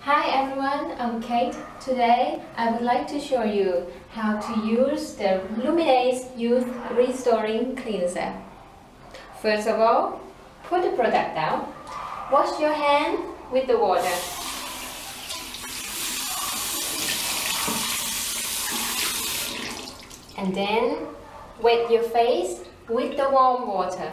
Hi everyone, I'm Kate. Today I would like to show you how to use the Luminesce Youth Restoring Cleanser. First of all, put the product down. Wash your hand with the water. And then wet your face with the warm water.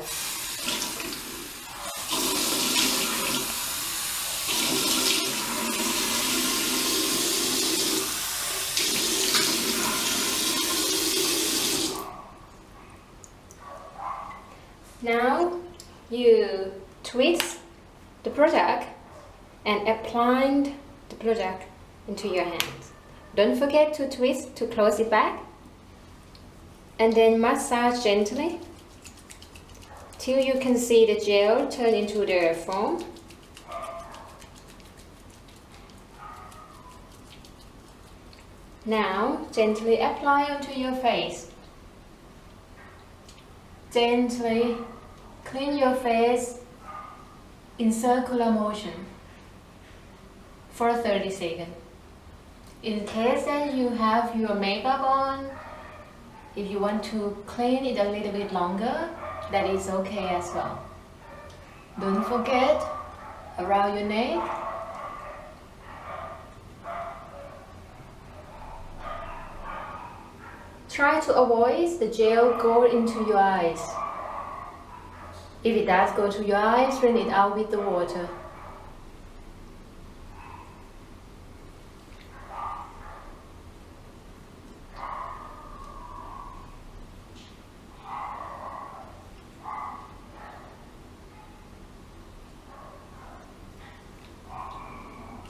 Now you twist the product and apply the product into your hands. Don't forget to twist to close it back, and then massage gently till you can see the gel turn into the foam. Now gently apply onto your face. Gently clean your face in circular motion for 30 seconds. In case that you have your makeup on, if you want to clean it a little bit longer, that is okay as well. Don't forget around your neck. Try to avoid the gel go into your eyes. If it does go to your eyes, rinse it out with the water.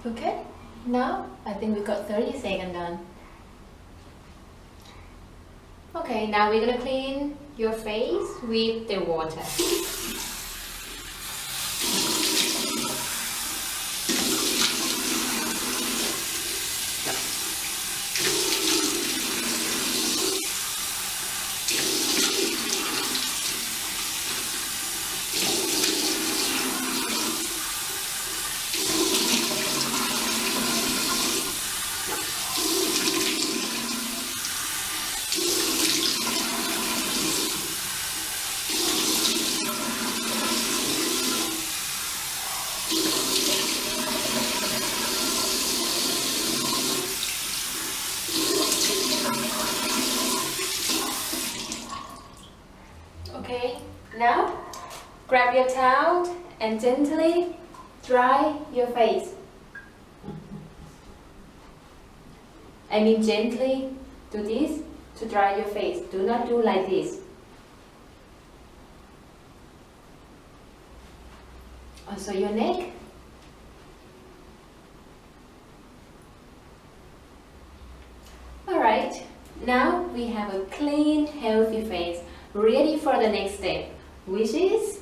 Okay, now I think we got 30 seconds done. Okay, now we're gonna clean your face with the water. Okay, now grab your towel and gently dry your face. I mean gently do this to dry your face. Do not do like this. Also your neck. Alright, now we have a clean, healthy face, ready for the next step, which is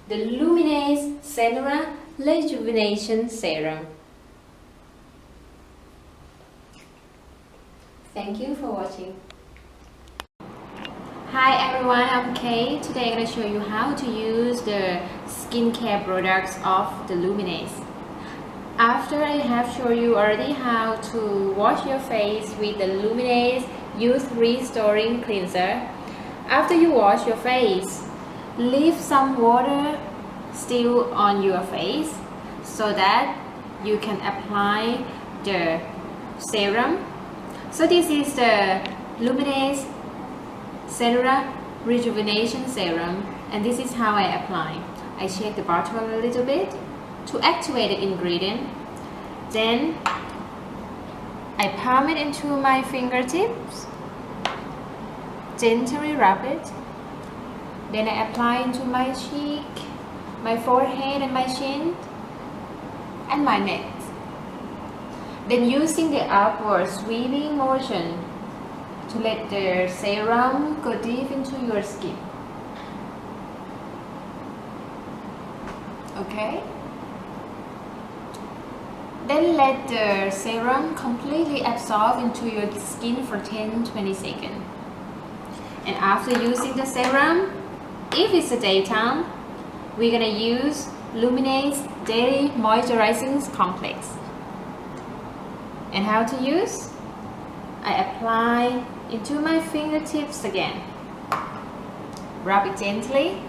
the Luminesce Cellular Rejuvenation Serum. Thank you for watching. Hi everyone, I'm Kay. Today I'm going to show you how to use the skincare products of the Luminesce. After I have shown you already how to wash your face with the Luminesce Youth Restoring Cleanser, after you wash your face, leave some water still on your face so that you can apply the serum. So this is the Luminesce Cellular Rejuvenation Serum, and this is how I apply. I shake the bottle a little bit to activate the ingredient. Then I palm it into my fingertips. Gently rub it. Then I apply into my cheek, my forehead and my chin, and my neck. Then using the upward sweeping motion to let the serum go deep into your skin. Okay? Then let the serum completely absorb into your skin for 10-20 seconds. And after using the serum, if it's a daytime, we're gonna use Luminesce Daily Moisturizing Complex. And how to use? I apply into my fingertips again. Rub it gently.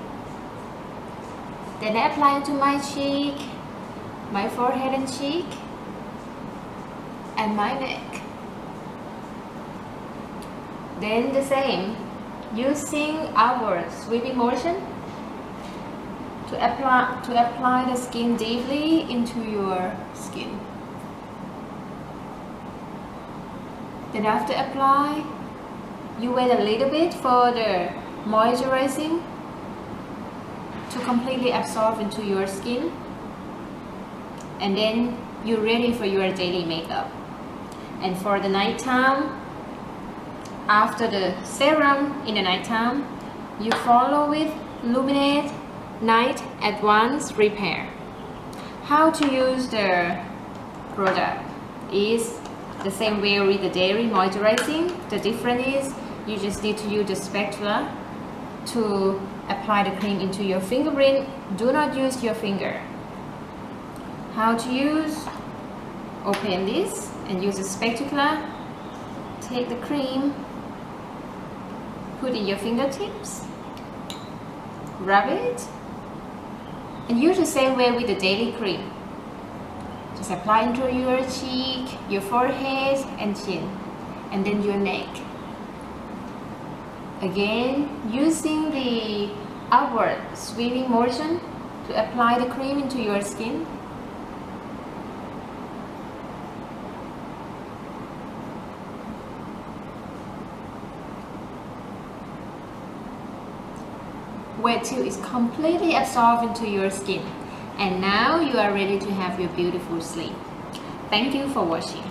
Then I apply into my cheek, my forehead and cheek, and my neck. Then the same, using our sweeping motion to apply the skin deeply into your skin. Then after apply, you wait a little bit for the moisturizing to completely absorb into your skin, and then you're ready for your daily makeup. And for the nighttime, after the serum in the nighttime, you follow with Luminesce Night Advanced Repair. How to use the product is the same way with the daily moisturizing. The difference is you just need to use the spatula to apply the cream into your fingerprint. Do not use your finger. How to use? Open this and use a spatula. Take the cream, put in your fingertips, rub it, and use the same way with the daily cream. Just apply into your cheek, your forehead and chin, and then your neck. Again, using the upward sweeping motion to apply the cream into your skin. Wait till it's completely absorbed into your skin. And now you are ready to have your beautiful sleep. Thank you for watching.